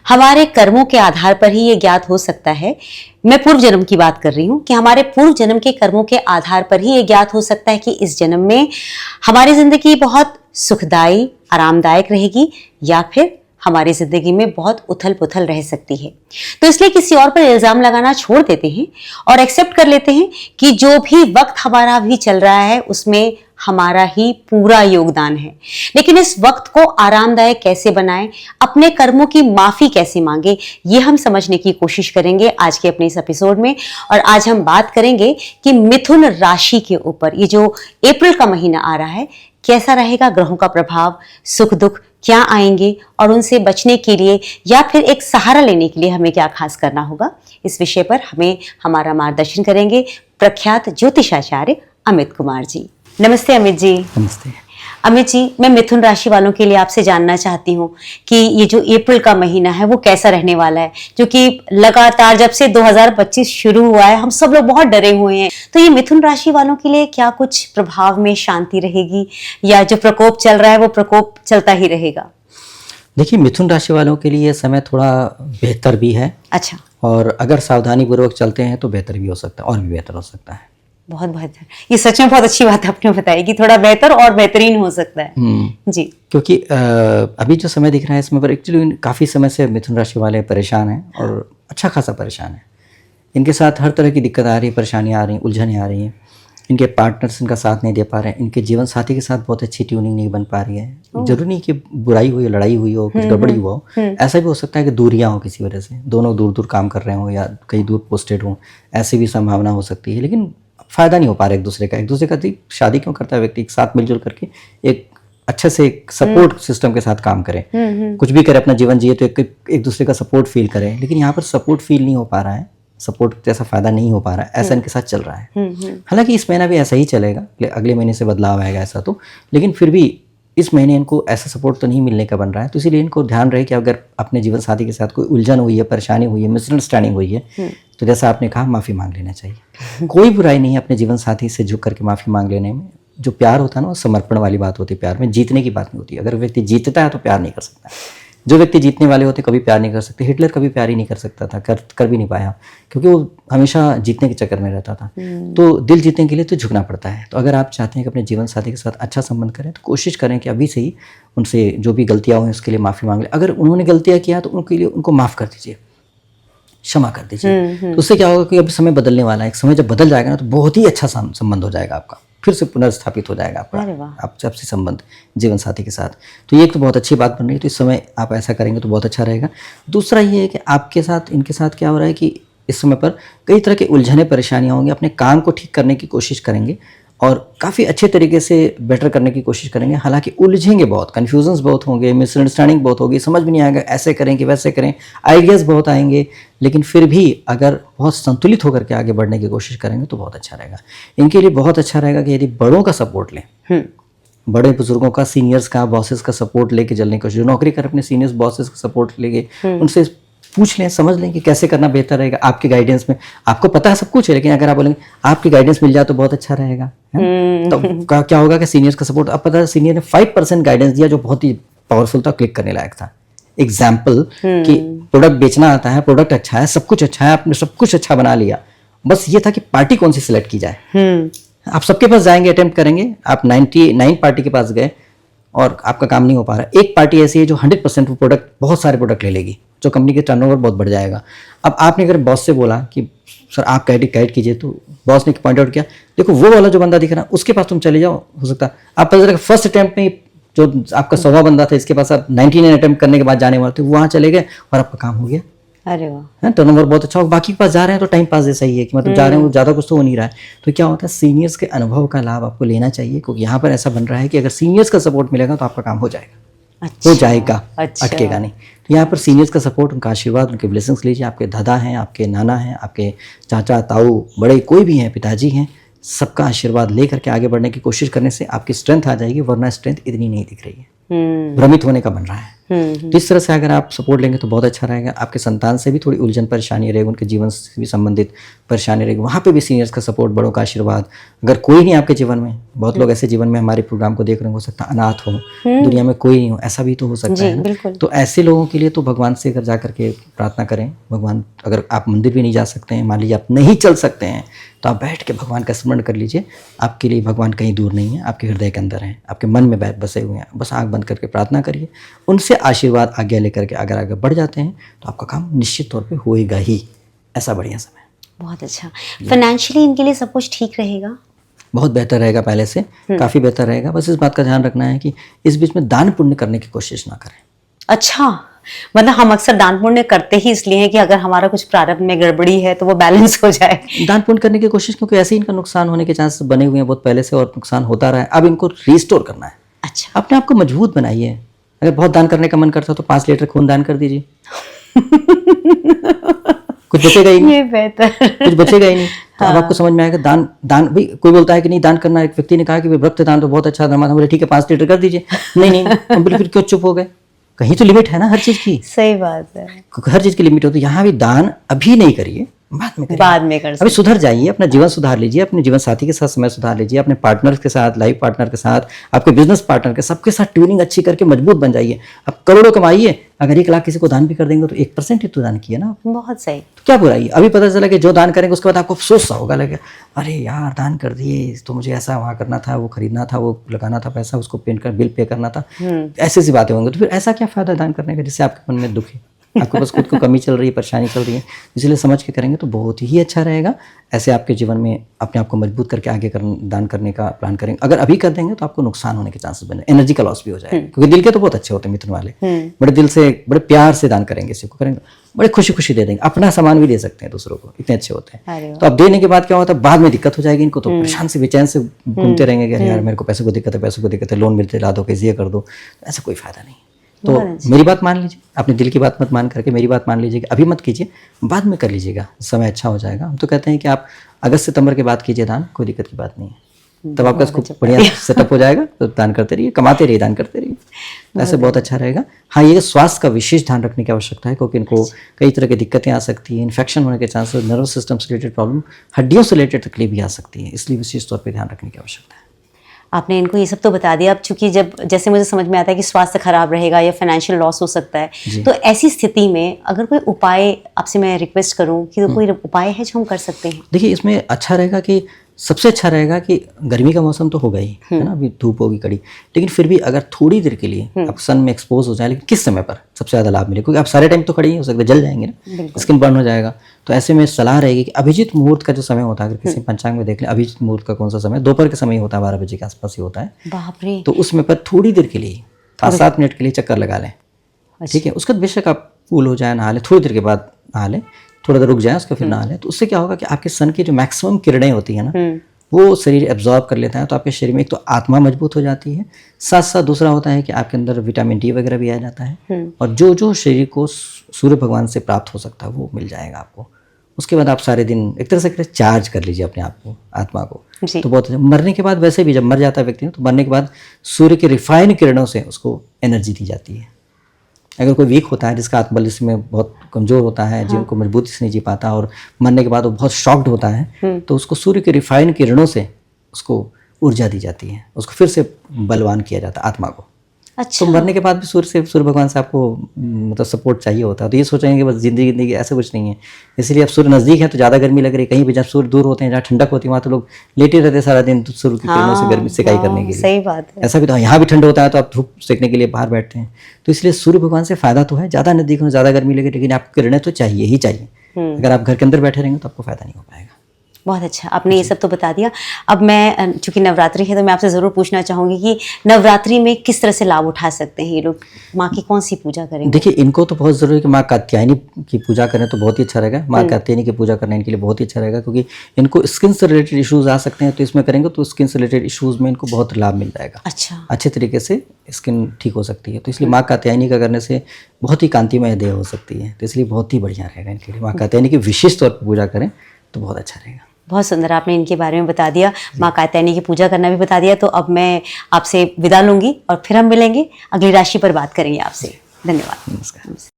हमारे कर्मों के आधार पर ही ये ज्ञात हो सकता है, मैं पूर्व जन्म की बात कर रही हूँ, कि हमारे पूर्व जन्म के कर्मों के आधार पर ही ये ज्ञात हो सकता है कि इस जन्म में हमारी जिंदगी बहुत सुखदायी, आरामदायक रहेगी या फिर हमारी जिंदगी में बहुत उथल पुथल रह सकती है। तो इसलिए किसी और पर इल्जाम लगाना छोड़ देते हैं और एक्सेप्ट कर लेते हैं कि जो भी वक्त हमारा अभी चल रहा है उसमें हमारा ही पूरा योगदान है। लेकिन इस वक्त को आरामदायक कैसे बनाएं, अपने कर्मों की माफी कैसे मांगे, ये हम समझने की कोशिश करेंगे आज के अपने इस एपिसोड में। और आज हम बात करेंगे कि मिथुन राशि के ऊपर ये जो अप्रैल का महीना आ रहा है कैसा रहेगा, ग्रहों का प्रभाव, सुख दुख क्या आएंगे और उनसे बचने के लिए या फिर एक सहारा लेने के लिए हमें क्या खास करना होगा। इस विषय पर हमें हमारा मार्गदर्शन करेंगे प्रख्यात ज्योतिषाचार्य अमित कुमार जी। नमस्ते अमित जी। नमस्ते अमित जी, मैं मिथुन राशि वालों के लिए आपसे जानना चाहती हूँ कि ये जो अप्रैल का महीना है वो कैसा रहने वाला है, जो कि लगातार जब से 2025 शुरू हुआ है हम सब लोग बहुत डरे हुए हैं। तो ये मिथुन राशि वालों के लिए क्या कुछ प्रभाव में शांति रहेगी या जो प्रकोप चल रहा है वो प्रकोप चलता ही रहेगा? देखिए, मिथुन राशि वालों के लिए समय थोड़ा बेहतर भी है। अच्छा। और अगर सावधानी पूर्वक चलते हैं तो बेहतर भी हो सकता है और भी बेहतर हो सकता है। बहुत बेहतर, ये सच में बहुत अच्छी बात आपने बताई कि थोड़ा बेहतर और बेहतरीन हो सकता है जी। क्योंकि अभी जो समय दिख रहा है इसमें पर एक्चुअली काफ़ी समय से मिथुन राशि वाले परेशान हैं और अच्छा खासा परेशान है। इनके साथ हर तरह की दिक्कत आ रही है, परेशानियाँ आ रही हैं, उलझनें आ रही हैं। इनके पार्टनर्स इनका साथ नहीं दे पा रहे हैं, इनके जीवन साथी के साथ बहुत अच्छी ट्यूनिंग नहीं बन पा रही है। जरूरी नहीं कि बुराई हुई, लड़ाई हुई हो, कुछ गड़बड़ी हुआ हो, ऐसा भी हो सकता है कि दूरियां हो किसी वजह से, दोनों दूर दूर काम कर रहे हो या कहीं दूर पोस्टेड हो, ऐसी भी संभावना हो सकती है। लेकिन फ़ायदा नहीं हो पा रहा एक दूसरे का शादी क्यों करता है व्यक्ति, एक साथ मिलजुल करके एक अच्छे से एक सपोर्ट सिस्टम के साथ काम करे, कुछ भी करे, अपना जीवन जिए तो एक दूसरे का सपोर्ट फील करे। लेकिन यहाँ पर सपोर्ट फील नहीं हो पा रहा है, सपोर्ट जैसा फायदा नहीं हो पा रहा है, ऐसा इनके साथ चल रहा है। हालांकि इस महीना भी ऐसा ही चलेगा, अगले महीने से बदलाव आएगा ऐसा तो, लेकिन फिर भी इस महीने इनको ऐसा सपोर्ट तो नहीं मिलने का बन रहा है। तो इसीलिए इनको ध्यान रहे कि अगर अपने जीवन साथी के साथ कोई उलझन हुई है, परेशानी हुई है, मिसअंडरस्टैंडिंग हुई है, तो जैसा आपने कहा माफ़ी मांग लेना चाहिए। कोई बुराई नहीं है अपने जीवन साथी से झुक करके माफ़ी मांग लेने में। जो प्यार होता है ना वो समर्पण वाली बात होती है, प्यार में जीतने की बात नहीं होती। अगर व्यक्ति जीतता है तो प्यार नहीं कर सकता। जो व्यक्ति जीतने वाले होते कभी प्यार नहीं कर सकते। हिटलर कभी प्यार ही नहीं कर सकता था, कर भी नहीं पाया, क्योंकि वो हमेशा जीतने के चक्कर में रहता था। तो दिल जीतने के लिए तो झुकना पड़ता है। तो अगर आप चाहते हैं कि अपने जीवन साथी के साथ अच्छा संबंध करें तो कोशिश करें कि अभी से ही उनसे जो भी गलतियाँ हुई उसके लिए माफ़ी मांग लें। अगर उन्होंने गलतियाँ किया तो उनके लिए उनको माफ़ कर दीजिए, क्षमा कर दीजिए। तो उससे क्या होगा कि अब समय बदलने वाला है। एक समय जब बदल जाएगा ना तो बहुत ही अच्छा संबंध हो जाएगा आपका, फिर से पुनर्स्थापित हो जाएगा आपसे संबंध जीवन साथी के साथ। तो ये एक तो बहुत अच्छी बात बन रही है। तो इस समय आप ऐसा करेंगे तो बहुत अच्छा रहेगा। दूसरा ये है कि आपके साथ इनके साथ क्या हो रहा है कि इस समय पर कई तरह के उलझने परेशानियाँ होंगी। अपने काम को ठीक करने की कोशिश करेंगे और काफ़ी अच्छे तरीके से बेटर करने की कोशिश करेंगे। हालांकि उलझेंगे बहुत, कन्फ्यूजन्स बहुत होंगे, मिसअंडरस्टैंडिंग बहुत होगी, समझ में नहीं आएगा ऐसे करें कि वैसे करें, आइडियाज़ बहुत आएंगे। लेकिन फिर भी अगर बहुत संतुलित होकर के आगे बढ़ने की कोशिश करेंगे तो बहुत अच्छा रहेगा। इनके लिए बहुत अच्छा रहेगा कि यदि बड़ों का सपोर्ट लें, बड़े बुजुर्गों का, सीनियर्स का, बॉसेस का सपोर्ट लेके चलने की कोशिश। जो नौकरी कर अपने सीनियर्स बॉसेस का सपोर्ट लेके उनसे पूछ लें, समझ लें कि कैसे करना बेहतर रहेगा। आपके गाइडेंस में आपको पता है सब कुछ है, लेकिन अगर आप बोलेंगे आपकी गाइडेंस मिल जाए तो बहुत अच्छा रहेगा, तो क्या होगा कि सीनियर्स का सपोर्ट, अब पता है सीनियर ने 5% गाइडेंस दिया जो बहुत ही पावरफुल था, क्लिक करने लायक था। एग्जाम्पल कि प्रोडक्ट बेचना आता है, प्रोडक्ट अच्छा है, सब कुछ अच्छा है, आपने सब कुछ अच्छा बना लिया, बस ये था कि पार्टी कौन सी सिलेक्ट की जाए। आप सबके पास जाएंगे, अटेम्प्ट करेंगे, आप 99 पार्टी के पास गए और आपका काम नहीं हो पा रहा है। एक पार्टी ऐसी है जो 100% वो प्रोडक्ट, बहुत सारे प्रोडक्ट ले लेगी, जो कंपनी के टर्नओवर बहुत बढ़ जाएगा। अब आपने अगर बॉस से बोला कि सर आप गाइड कीजिए, तो बॉस ने पॉइंट आउट किया, देखो वो वाला जो बंदा दिख रहा है उसके पास तुम चले जाओ, हो सकता है आप पता फर्स्ट अटेम्प्ट में जो आपका 100वां बंदा था इसके पास आप 99 अटेम्प्ट करने के बाद जाने वाले थे, वहाँ चले गए और आपका काम हो गया। अरे वाह, टर्नओवर बहुत अच्छा हो। बाकी के पास जा रहे हैं तो टाइम पास जैसा ही है कि मतलब जा रहे हैं, ज़्यादा कुछ तो हो नहीं रहा है। तो क्या होता है, सीनियर्स के अनुभव का लाभ आपको लेना चाहिए, क्योंकि यहाँ पर ऐसा बन रहा है कि अगर सीनियर्स का सपोर्ट मिलेगा तो आपका काम हो जाएगा। हो जाएगा, अटकेगा नहीं। तो यहाँ पर सीनियर्स का सपोर्ट, उनका आशीर्वाद, उनके ब्लेसिंग्स लीजिए। आपके दादा हैं, आपके नाना हैं, आपके चाचा ताऊ बड़े कोई भी हैं, पिताजी हैं, सबका आशीर्वाद ले करके आगे बढ़ने की कोशिश करने से आपकी स्ट्रेंथ आ जाएगी, वरना स्ट्रेंथ इतनी नहीं दिख रही है, भ्रमित होने का बन रहा है। तो इस तरह से अगर आप सपोर्ट लेंगे तो बहुत अच्छा रहेगा। आपके संतान से भी थोड़ी उलझन परेशानी रहेगी, उनके जीवन से भी संबंधित परेशानी रहेगी, वहाँ पे भी सीनियर्स का सपोर्ट, बड़ों का आशीर्वाद। अगर कोई नहीं आपके जीवन में, बहुत लोग ऐसे जीवन में हमारे प्रोग्राम को देख रहे हैं, हो सकता है अनाथ हो, दुनिया में कोई नहीं हो, ऐसा भी तो हो सकता है ना। तो ऐसे लोगों के लिए तो भगवान से अगर जा करके प्रार्थना करें, भगवान, अगर आप मंदिर भी नहीं जा सकते हैं, मान लीजिए आप नहीं चल सकते हैं, तो आप बैठ के भगवान का स्मरण कर लीजिए। आपके लिए भगवान कहीं दूर नहीं है, आपके हृदय के अंदर है, आपके मन में बसे हुए हैं। बस आंख बंद करके प्रार्थना करिए, उनसे आशीर्वाद आज्ञा लेकर के अगर आगे बढ़ जाते हैं तो आपका काम निश्चित तौर पे होएगा ही। ऐसा बढ़िया समय। बहुत अच्छा। फाइनेंशियली इनके लिए सब कुछ ठीक रहेगा? बहुत बेहतर रहेगा, पहले से काफ़ी बेहतर रहेगा। बस इस बात का ध्यान रखना है कि इस बीच में दान पुण्य करने की कोशिश ना करें। अच्छा, मतलब हम अक्सर दान पुण्य करते ही इसलिए हैं कि अगर हमारा कुछ प्रारब्ध में गड़बड़ी है तो वो बैलेंस हो जाए। दान पुण्य करने की कोशिश, क्योंकि ऐसे ही इनका नुकसान होने के चांसेस बने हुए हैं बहुत पहले से, और नुकसान होता रहा है। अब इनको रिस्टोर करना है। अच्छा, अपने आप को मजबूत बनाइए। अगर बहुत दान करने का मन करता है तो 5 लीटर खून दान कर दीजिए। कुछ बचेगा ही नहीं, ये बेहतर, कुछ बचेगा ही नहीं। तो अब आपको समझ में आएगा दान भाई कोई बोलता है कि नहीं दान करना, एक व्यक्ति ने कहा कि रक्त दान तो बहुत अच्छा धर्म है, बोले ठीक है 5 लीटर कर दीजिए। नहीं हम बोले फिर क्यों चुप हो गए? कहीं तो लिमिट है ना हर चीज की। सही बात है, हर चीज की लिमिट होती है। यहाँ भी दान अभी नहीं करिए, बाद में करिए। बाद में कर अभी सुधर जाइए, अपना जीवन सुधार लीजिए, अपने जीवन साथी के साथ समय सुधार लीजिए, अपने पार्टनर के साथ, लाइफ पार्टनर के साथ, आपके बिजनेस पार्टनर के, सबके साथ ट्यूनिंग अच्छी करके मजबूत बन जाइए। अब करोड़ों कमाइए, अगर 1 लाख किसी को दान भी कर देंगे तो 1% ही तो दान किया ना। बहुत सही। तो क्या बुराई? अभी पता चला कि जो दान करेंगे उसके बाद आपको अफसोस सा होगा, लगे अरे यार दान कर दिए तो मुझे ऐसा वहाँ करना था, वो खरीदना था, वो लगाना था पैसा, उसको पेंट कर बिल पे करना था, ऐसी सी बातें होंगी। तो फिर ऐसा क्या फायदा दान करने का जिससे आपके मन में दुख है? आपको बस खुद को कमी चल रही है, परेशानी चल रही है। इसलिए समझ के करेंगे तो बहुत ही अच्छा रहेगा। ऐसे आपके जीवन में अपने आप को मजबूत करके आगे दान करने का प्लान करेंगे। अगर अभी कर देंगे तो आपको नुकसान होने के चांसेस बने, एनर्जी का लॉस भी हो जाएगा। क्योंकि दिल के तो बहुत अच्छे होते हैं मिथुन वाले, बड़े दिल से, बड़े प्यार से दान करेंगे, इसी को करेंगे, बड़े खुशी खुशी दे देंगे। अपना सामान भी दे सकते हैं दूसरों को, इतने अच्छे होते हैं। तो अब देने के बाद क्या होता है, बाद में दिक्कत हो जाएगी इनको, तो परेशान से बेचैन से घूमते रहेंगे कि यार मेरे को पैसे को दिक्कत है, पैसे को दिक्कत है, लोन मिलते ला दो, कैसे ये कर दो। ऐसा कोई फायदा नहीं। तो मेरी बात मान लीजिए, अपने दिल की बात मत मान करके मेरी बात मान लीजिएगा। अभी मत कीजिए, बाद में कर लीजिएगा, समय अच्छा हो जाएगा। हम तो कहते हैं कि आप अगस्त सितंबर के बाद कीजिए दान, कोई दिक्कत की बात नहीं है। तब आपका खूब बढ़िया सेटअप हो जाएगा। तो दान करते रहिए, कमाते रहिए, दान करते रहिए, ऐसे बहुत अच्छा रहेगा। हाँ, ये स्वास्थ्य का विशेष ध्यान रखने की आवश्यकता है, क्योंकि इनको कई तरह की दिक्कतें आ सकती हैं, इन्फेक्शन होने के चांसेस, नर्वस सिस्टम से रिलेटेड प्रॉब्लम, हड्डियों से रिलेटेड तकलीफ भी आ सकती है। इसलिए विशेष तौर पर ध्यान रखने की आवश्यकता है। आपने इनको ये सब तो बता दिया। अब चूंकि जब जैसे मुझे समझ में आता है कि स्वास्थ्य खराब रहेगा या फाइनेंशियल लॉस हो सकता है, तो ऐसी स्थिति में अगर कोई उपाय आपसे मैं रिक्वेस्ट करूं कि कोई उपाय है जो हम कर सकते हैं? देखिए, इसमें अच्छा रहेगा कि सबसे अच्छा रहेगा कि गर्मी का मौसम तो होगा ही, है ना, अभी धूप होगी कड़ी, लेकिन फिर भी अगर थोड़ी देर के लिए आप सन में एक्सपोज हो जाए, लेकिन किस समय पर सबसे ज़्यादा लाभ मिले? क्योंकि आप सारे टाइम तो खड़े ही हो सकते, जल जाएंगे ना, स्किन बर्न हो जाएगा। तो ऐसे में सलाह रहेगी कि अभिजीत मुहूर्त का जो समय होता है, अगर किसी पंचांग में देख लें, अभिजीत मुहूर्त का कौन सा समय, दोपहर के समय होता है, 12 बजे के आसपास ही होता है। बाप रे। तो उसमें पर थोड़ी देर के लिए 5-7 मिनट के लिए चक्कर लगा लें, ठीक है। उसके बाद बेशक आप कूल हो जाए, नहा लें, थोड़ी देर के बाद नहा लें, थोड़ा देर रुक जाए, उसके फिर नहा लें। तो उससे क्या होगा कि आपके सन की जो मैक्सिमम किरणें होती है ना, वो शरीर एब्जॉर्ब कर लेता है। तो आपके शरीर में एक तो आत्मा मजबूत हो जाती है, साथ साथ दूसरा होता है कि आपके अंदर विटामिन डी वगैरह भी आ जाता है, और जो जो शरीर को सूर्य भगवान से प्राप्त हो सकता है वो मिल जाएगा आपको। उसके बाद आप सारे दिन एक तरह से चार्ज कर लीजिए अपने आप को, आत्मा को। तो बहुत मरने के बाद, वैसे भी जब मर जाता है व्यक्ति, तो मरने के बाद सूर्य के रिफाइन किरणों से उसको एनर्जी दी जाती है। अगर कोई वीक होता है, जिसका आत्मबल इसमें बहुत कमज़ोर होता है, जिनको मजबूती से नहीं जी पाता और मरने के बाद वो बहुत शॉक्ड होता है, तो उसको सूर्य के रिफाइन किरणों से उसको ऊर्जा दी जाती है, उसको फिर से बलवान किया जाता है, आत्मा को। अच्छा। तो मरने के बाद भी सूर्य भगवान से आपको मतलब सपोर्ट चाहिए होता है। तो ये सोचेंगे कि बस जिंदगी ऐसा कुछ नहीं है। इसलिए अब सूर्य नज़दीक है तो ज़्यादा गर्मी लग रही है, कहीं भी जब सूर्य दूर होते हैं, जहाँ ठंडक होती है, वहाँ तो लोग लेटे रहते हैं सारा दिन, तो सूर्य की किरणों से गर्मी सिकाई करने के लिए। सही बात है। ऐसा भी तो यहाँ भी ठंड होता है तो आप धूप सेकने के लिए बाहर बैठते हैं। तो इसलिए सूर्य भगवान से फायदा तो है, ज़्यादा नज़दीक हो, ज़्यादा गर्मी लगे, लेकिन आपको किरणें तो चाहिए ही चाहिए। अगर आप घर के अंदर बैठे रहेंगे तो आपको फायदा नहीं हो पाएगा। बहुत अच्छा, आपने ये सब तो बता दिया। अब मैं, चूंकि नवरात्रि है, तो मैं आपसे ज़रूर पूछना चाहूँगी कि नवरात्रि में किस तरह से लाभ उठा सकते हैं ये लोग? माँ की कौन सी पूजा करेंगे? देखिए, इनको तो बहुत ज़रूरी है कि माँ कात्यायनी की पूजा करें तो बहुत ही अच्छा रहेगा। माँ कात्यायनी की पूजा करना इनके लिए बहुत ही अच्छा रहेगा, क्योंकि इनको स्किन से रिलेटेड इशूज़ आ सकते हैं, तो इसमें करेंगे तो स्किन से रिलेटेड इशूज़ में इनको बहुत लाभ मिल जाएगा। अच्छा, अच्छे तरीके से स्किन ठीक हो सकती है। तो इसलिए माँ कात्यायनी का करने से बहुत ही कांतिमय देह हो सकती है। तो इसलिए बहुत ही बढ़िया रहेगा इनके लिए। माँ कात्यायनी की विशेष तौर पर पूजा करें तो बहुत अच्छा रहेगा। बहुत सुंदर आपने इनके बारे में बता दिया, माँ कात्यायनी की पूजा करना भी बता दिया। तो अब मैं आपसे विदा लूंगी और फिर हम मिलेंगे, अगली राशि पर बात करेंगे आपसे। धन्यवाद। नमस्कार।